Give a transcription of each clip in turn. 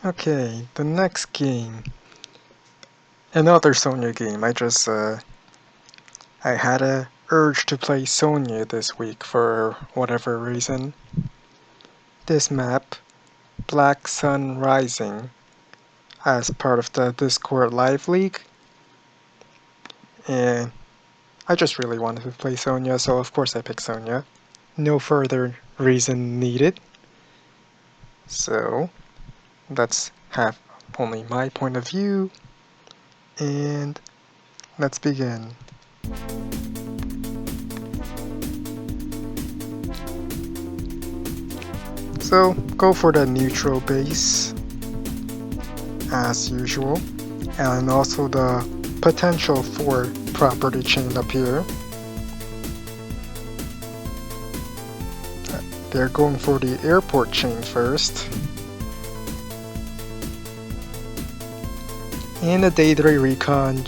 Okay, the next game. Another Sonja game. I had a urge to play Sonja this week for whatever reason. This map, Black Sun Rising, as part of the Discord Live League. And I just really wanted to play Sonja, so of course I picked Sonja. No further reason needed. So, let's have only my point of view. And let's begin. So, go for the neutral base, as usual, and also the potential for property chain up here. They're going for the airport chain first. And a day 3 recon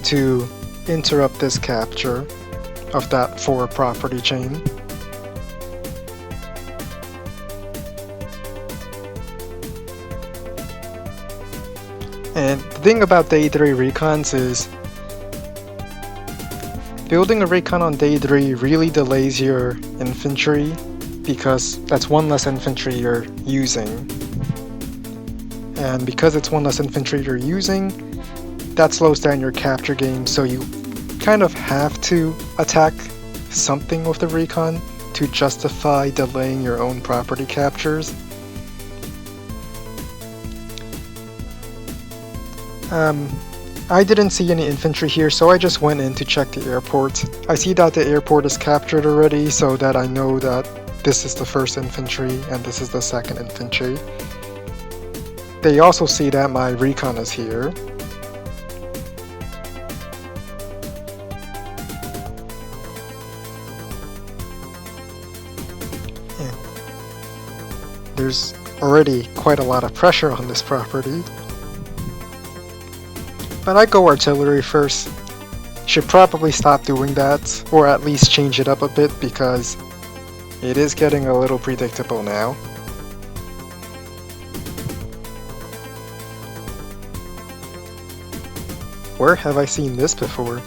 to interrupt this capture of that 4 property chain. And the thing about day 3 recons is building a recon on day 3 really delays your infantry because that's one less infantry you're using. And because it's one less infantry you're using, that slows down your capture game, so you kind of have to attack something with the recon to justify delaying your own property captures. I didn't see any infantry here, so I just went in to check the airport. I see that the airport is captured already, so that I know that this is the 1st infantry and this is the 2nd infantry. They also see that my recon is here. And there's already quite a lot of pressure on this property. But I go artillery first. Should probably stop doing that, or at least change it up a bit, because it is getting a little predictable now. Where have I seen this before?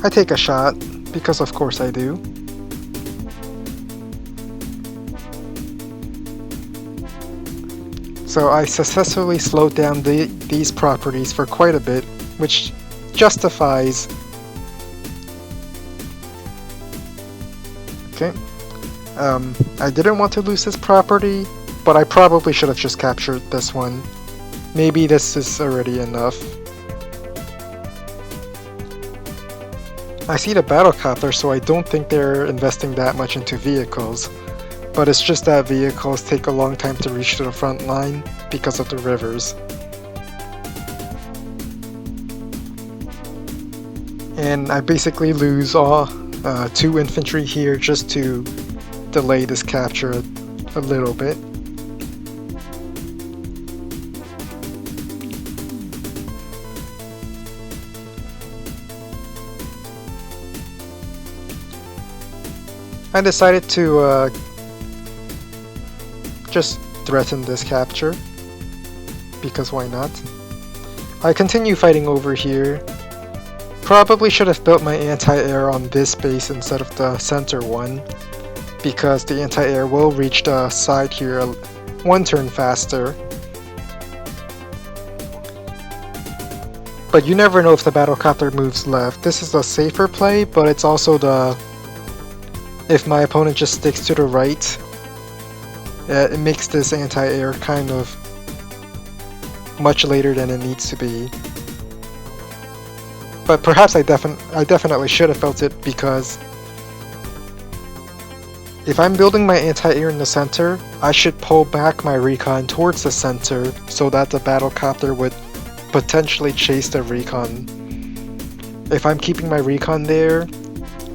I take a shot, because of course I do. So I successfully slowed down these properties for quite a bit, which justifies... Okay. I didn't want to lose this property, but I probably should have just captured this one. Maybe this is already enough. I see the battlecopter, so I don't think they're investing that much into vehicles. But it's just that vehicles take a long time to reach to the front line because of the rivers. And I basically lose all 2 infantry here just to delay this capture a little bit. I decided to just threaten this capture, because why not? I continue fighting over here. Probably should have built my anti-air on this base instead of the center one, because the anti-air will reach the side here 1 turn faster. But you never know if the battlecopter moves left. This is a safer play, but it's also the... if my opponent just sticks to the right, it makes this anti-air kind of much later than it needs to be. But perhaps I definitely should have felt it, because if I'm building my anti-air in the center, I should pull back my recon towards the center so that the battlecopter would potentially chase the recon. If I'm keeping my recon there,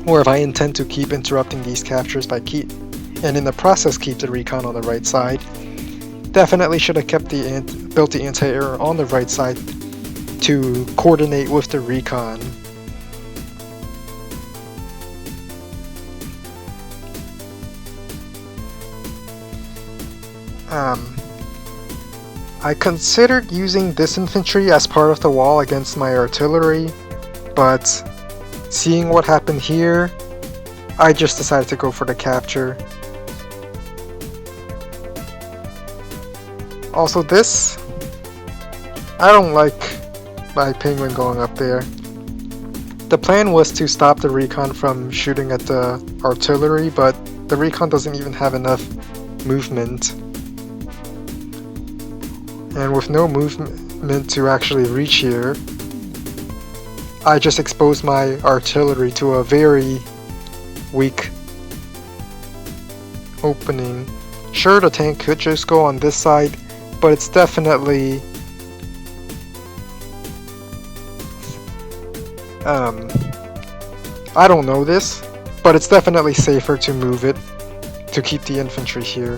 or if I intend to keep interrupting these captures by and in the process keep the recon on the right side, definitely should have kept built the anti-air on the right side to coordinate with the recon. I considered using this infantry as part of the wall against my artillery, but seeing what happened here, I just decided to go for the capture. Also this, I don't like my penguin going up there. The plan was to stop the recon from shooting at the artillery, but the recon doesn't even have enough movement. And with no movement to actually reach here, I just exposed my artillery to a very weak opening. Sure, the tank could just go on this side, but it's definitely I don't know this, but it's definitely safer to move it to keep the infantry here.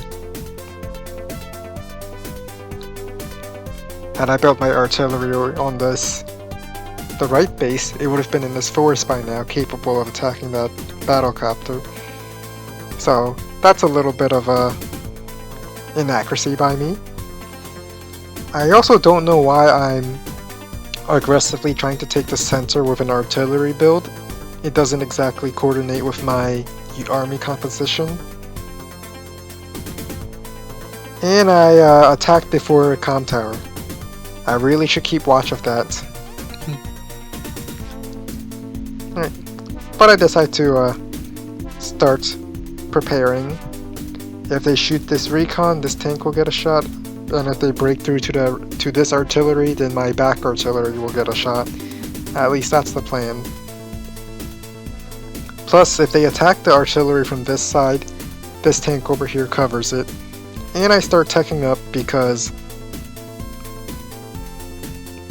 Had I built my artillery on the right base, it would have been in this forest by now, capable of attacking that battlecopter. So that's a little bit of a inaccuracy by me. I also don't know why I'm aggressively trying to take the center with an artillery build. It doesn't exactly coordinate with my army composition. And I attacked before a comm tower. I really should keep watch of that. Alright, but I decided to start preparing. If they shoot this recon, this tank will get a shot. And if they break through to this artillery, then my back artillery will get a shot. At least that's the plan. Plus, if they attack the artillery from this side, this tank over here covers it. And I start teching up because,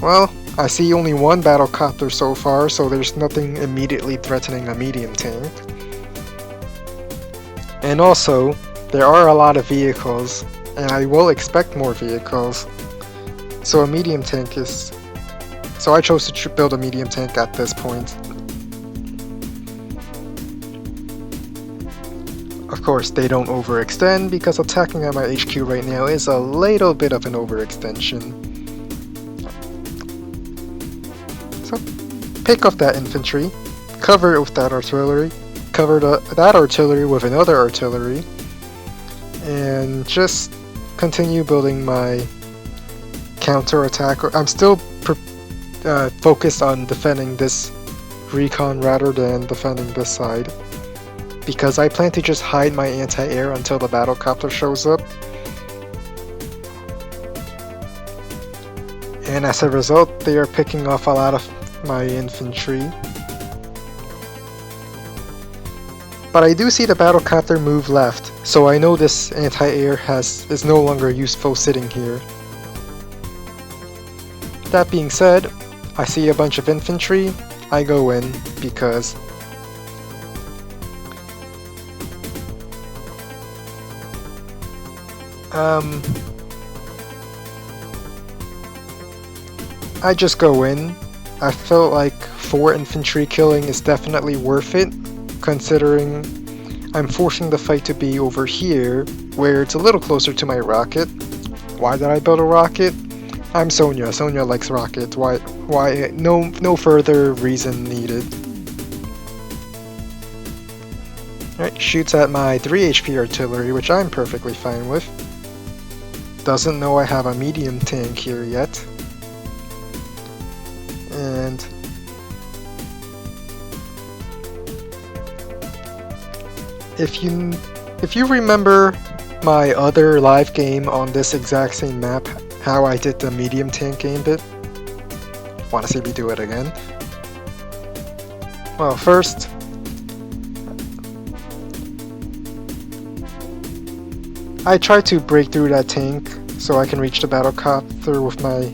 well, I see only one battlecopter so far, so there's nothing immediately threatening a medium tank. And also, there are a lot of vehicles, and I will expect more vehicles. So a medium tank is... So I chose to build a medium tank at this point. Of course, they don't overextend, because attacking at my HQ right now is a little bit of an overextension. So, pick up that infantry, cover it with that artillery, cover that artillery with another artillery, and just continue building my counter-attack. I'm still focused on defending this recon rather than defending this side, because I plan to just hide my anti-air until the battlecopter shows up. And as a result, they are picking off a lot of my infantry. But I do see the battlecopter move left, so I know this anti-air is no longer useful sitting here. That being said, I see a bunch of infantry. I go in because I just go in. I felt like 4 infantry killing is definitely worth it, considering I'm forcing the fight to be over here, where it's a little closer to my rocket. Why did I build a rocket? I'm Sonja. Sonja likes rockets. Why? No further reason needed. Alright, shoots at my 3 HP artillery, which I'm perfectly fine with. Doesn't know I have a medium tank here yet. And if you remember my other live game on this exact same map, how I did the Medium Tank Gambit, wanna see me do it again? Well, first, I try to break through that tank so I can reach the battlecopter with my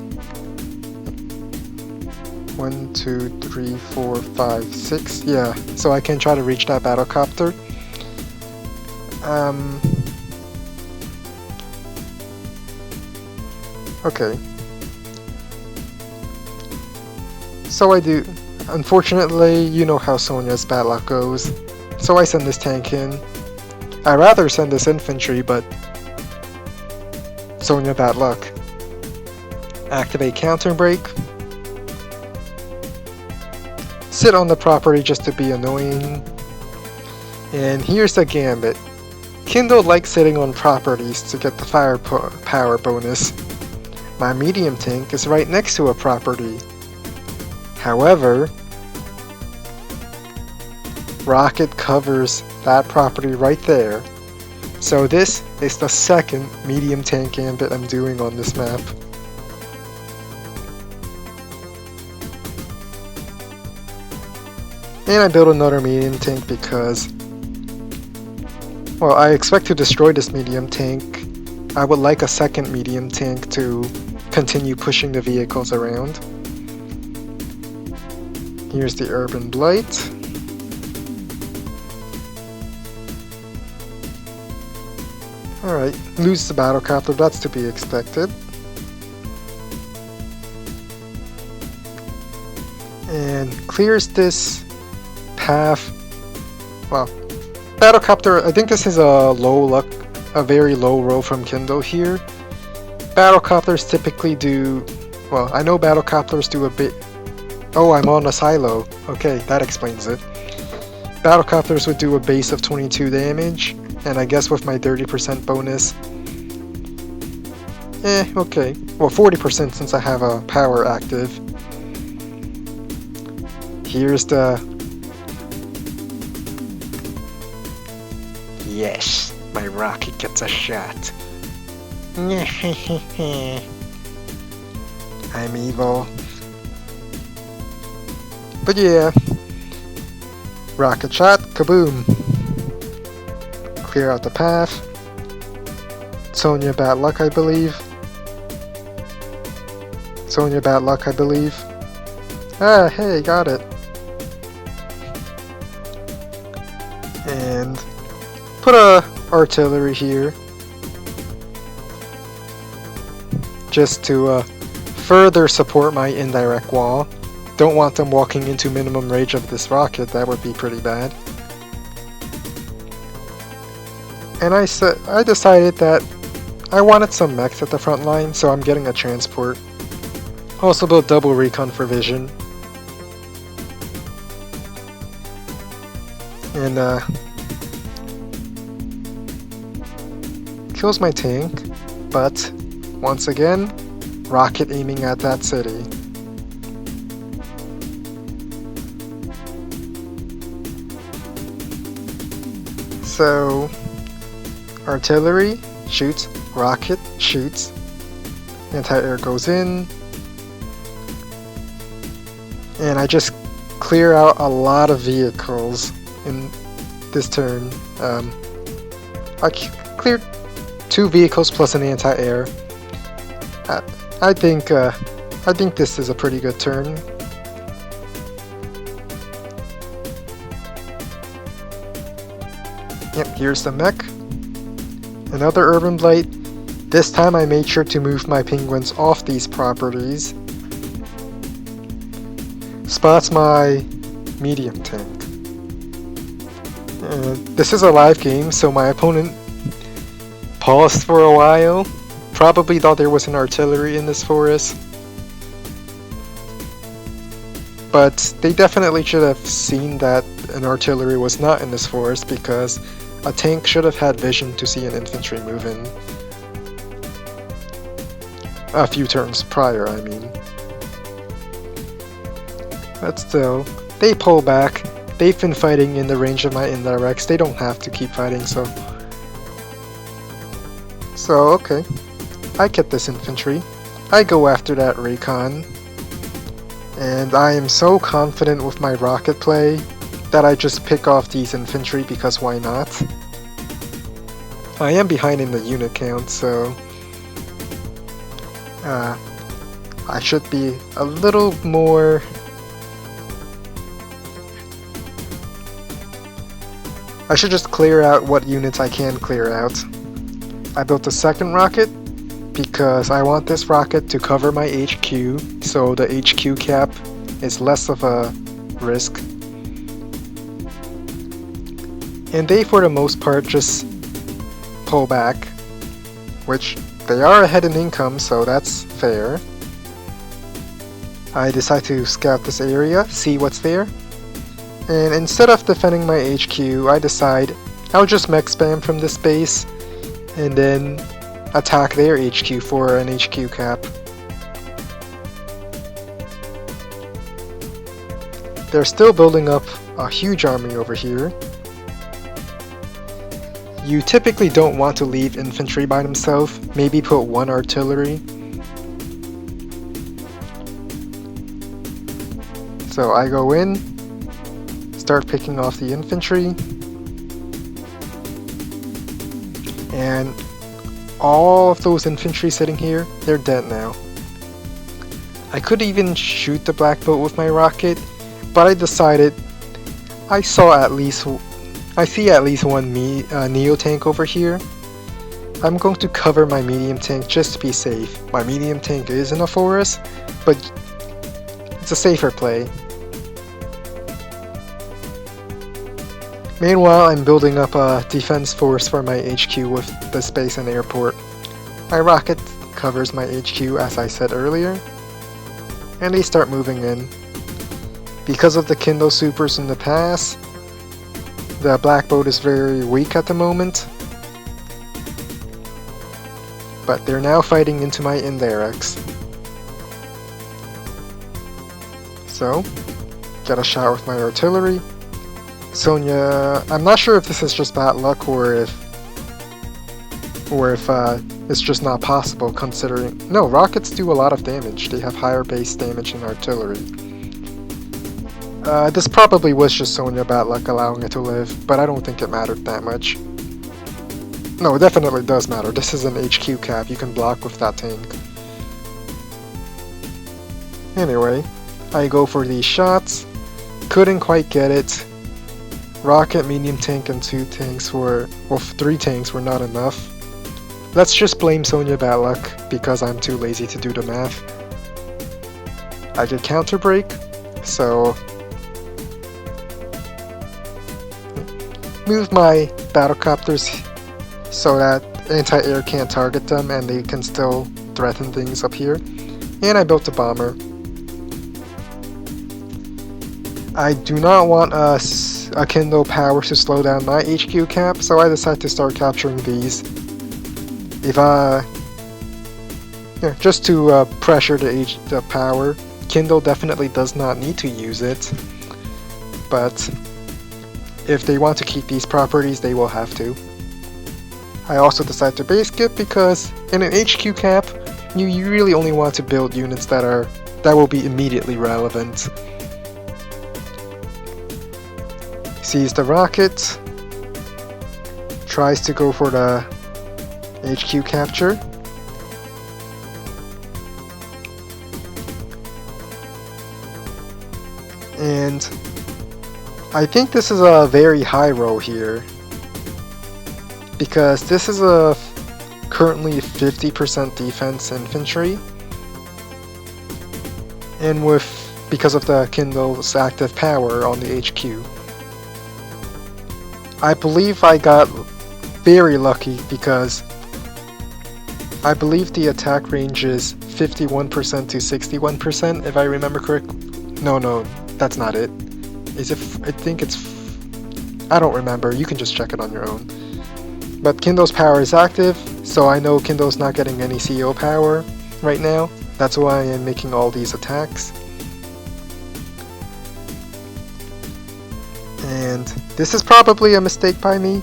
1, 2, 3, 4, 5, 6, yeah, so I can try to reach that battlecopter. Okay. So I do. Unfortunately, you know how Sonja's bad luck goes. So I send this tank in. I'd rather send this infantry, but Sonja, bad luck. Activate counter break. Sit on the property just to be annoying. And here's the gambit. Kindle likes sitting on properties to get the firepower bonus. My medium tank is right next to a property. However, rocket covers that property right there. So this is the second medium tank gambit I'm doing on this map. And I built another medium tank because, well, I expect to destroy this medium tank. I would like a second medium tank to continue pushing the vehicles around. Here's the Urban Blight. Alright, lose the battlecopter, that's to be expected. And clears this path. Well, battlecopter, I think this is a very low roll from Kindle here. Battlecopters typically do, well, I know battlecopters do a bit. Oh, I'm on a silo. Okay, that explains it. Battlecopters would do a base of 22 damage, and I guess with my 30% bonus, okay. Well, 40% since I have a power active. Here's the... Yes, my rocket gets a shot. I'm evil. But yeah, rocket shot, kaboom. Clear out the path. Sonja, bad luck, I believe. Sonja, bad luck, I believe. Ah, hey, got it. And put a artillery here. Just to further support my indirect wall. Don't want them walking into minimum range of this rocket, that would be pretty bad. And I decided that I wanted some mechs at the front line, so I'm getting a transport. Also built double recon for vision. And kills my tank, but once again, rocket aiming at that city. So, artillery shoots, rocket shoots, anti-air goes in, and I just clear out a lot of vehicles in this turn. I cleared 2 vehicles plus an anti-air. I think this is a pretty good turn. Yep, here's the mech. Another Urban Blight. This time I made sure to move my penguins off these properties. Spots my medium tank. This is a live game, so my opponent paused for a while. Probably thought there was an artillery in this forest. But they definitely should have seen that an artillery was not in this forest, because a tank should have had vision to see an infantry move in. A few turns prior, I mean. But still, they pull back. They've been fighting in the range of my indirects. They don't have to keep fighting, so okay. I get this infantry. I go after that recon. And I am so confident with my rocket play that I just pick off these infantry because why not? I am behind in the unit count, so I should be a little more... I should just clear out what units I can clear out. I built a second rocket because I want this rocket to cover my HQ, so the HQ cap is less of a risk. And they, for the most part, just pull back, which They are ahead in income, so that's fair. I decide to scout this area, see what's there. And instead of defending my HQ, I decide I'll just mech spam from this base and then attack their HQ for an HQ cap. They're still building up a huge army over here. You typically don't want to leave infantry by themselves, maybe put one artillery. So I go in, start picking off the infantry, and all of those infantry sitting here, they're dead now. I could even shoot the black boat with my rocket, but I decided I see at least one Neo tank over here. I'm going to cover my medium tank just to be safe. My medium tank is in a forest, but it's a safer play. Meanwhile, I'm building up a defense force for my HQ with the space and airport. My rocket covers my HQ as I said earlier, and they start moving in. Because of the Kindle supers in the past, the black boat is very weak at the moment, but they're now fighting into my indirects. So, get a shot with my artillery. Sonja, I'm not sure if this is just bad luck or if it's just not possible considering... No, rockets do a lot of damage. They have higher base damage than artillery. This probably was just Sonja bad luck allowing it to live, but I don't think it mattered that much. No, it definitely does matter. This is an HQ cap. You can block with that tank. Anyway, I go for these shots. Couldn't quite get it. Rocket, medium tank, and 3 tanks were not enough. Let's just blame Sonja bad luck because I'm too lazy to do the math. I did counter break, so move my battlecopters so that anti-air can't target them and they can still threaten things up here. And I built a bomber. I do not want a Kindle power to slow down my HQ cap, so I decide to start capturing these. Just to pressure the power. Kindle definitely does not need to use it, but if they want to keep these properties, they will have to. I also decide to base skip because in an HQ cap, you really only want to build units that will be immediately relevant. Sees the rocket, tries to go for the HQ capture. And I think this is a very high roll here, because this is a currently 50% defense infantry, and because of the Kindle's active power on the HQ. I believe I got very lucky because I believe the attack range is 51% to 61% if I remember correctly. No, that's not it. Is it? I think it's... I don't remember, you can just check it on your own. But Kindle's power is active, so I know Kindle's not getting any CO power right now. That's why I am making all these attacks. And this is probably a mistake by me,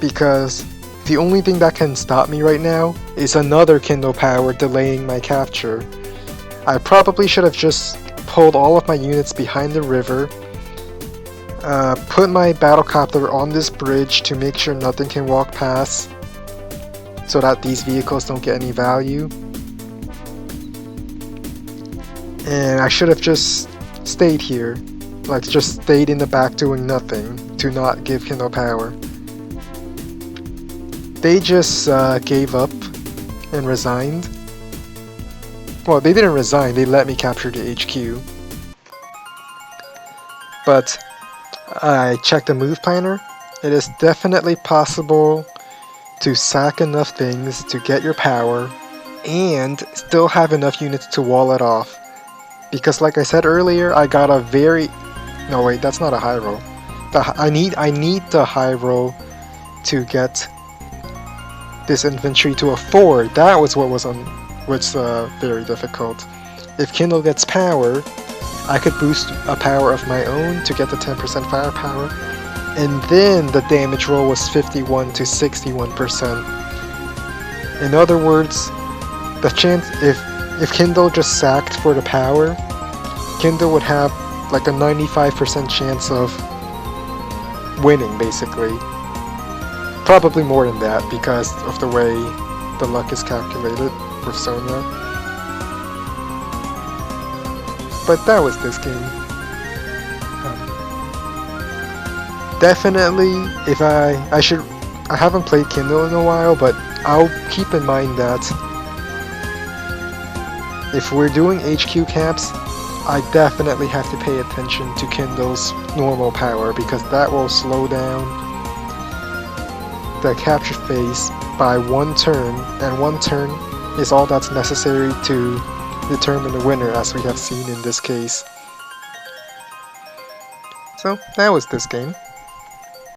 because the only thing that can stop me right now is another Kindle power delaying my capture. I probably should have just pulled all of my units behind the river, put my battlecopter on this bridge to make sure nothing can walk past, so that these vehicles don't get any value. And I should have just stayed here. Like, just stayed in the back doing nothing to not give Kindle power. They just gave up and resigned. Well, they didn't resign, they let me capture the HQ. But I checked the move planner. It is definitely possible to sack enough things to get your power and still have enough units to wall it off. Because like I said earlier, I got a very... No wait, that's not a high roll. I need the high roll to get this infantry to a 4. That was what was very difficult. If Kindle gets power, I could boost a power of my own to get the 10% firepower, and then the damage roll was 51 to 61%. In other words, the chance if Kindle just sacked for the power, Kindle would have like a 95% chance of winning, basically. Probably more than that because of the way the luck is calculated with Sonja. But that was this game. Definitely, if I haven't played Kindle in a while, but I'll keep in mind that if we're doing HQ caps, I definitely have to pay attention to Kindle's normal power because that will slow down the capture phase by 1 turn, and 1 turn is all that's necessary to determine the winner, as we have seen in this case. So that was this game.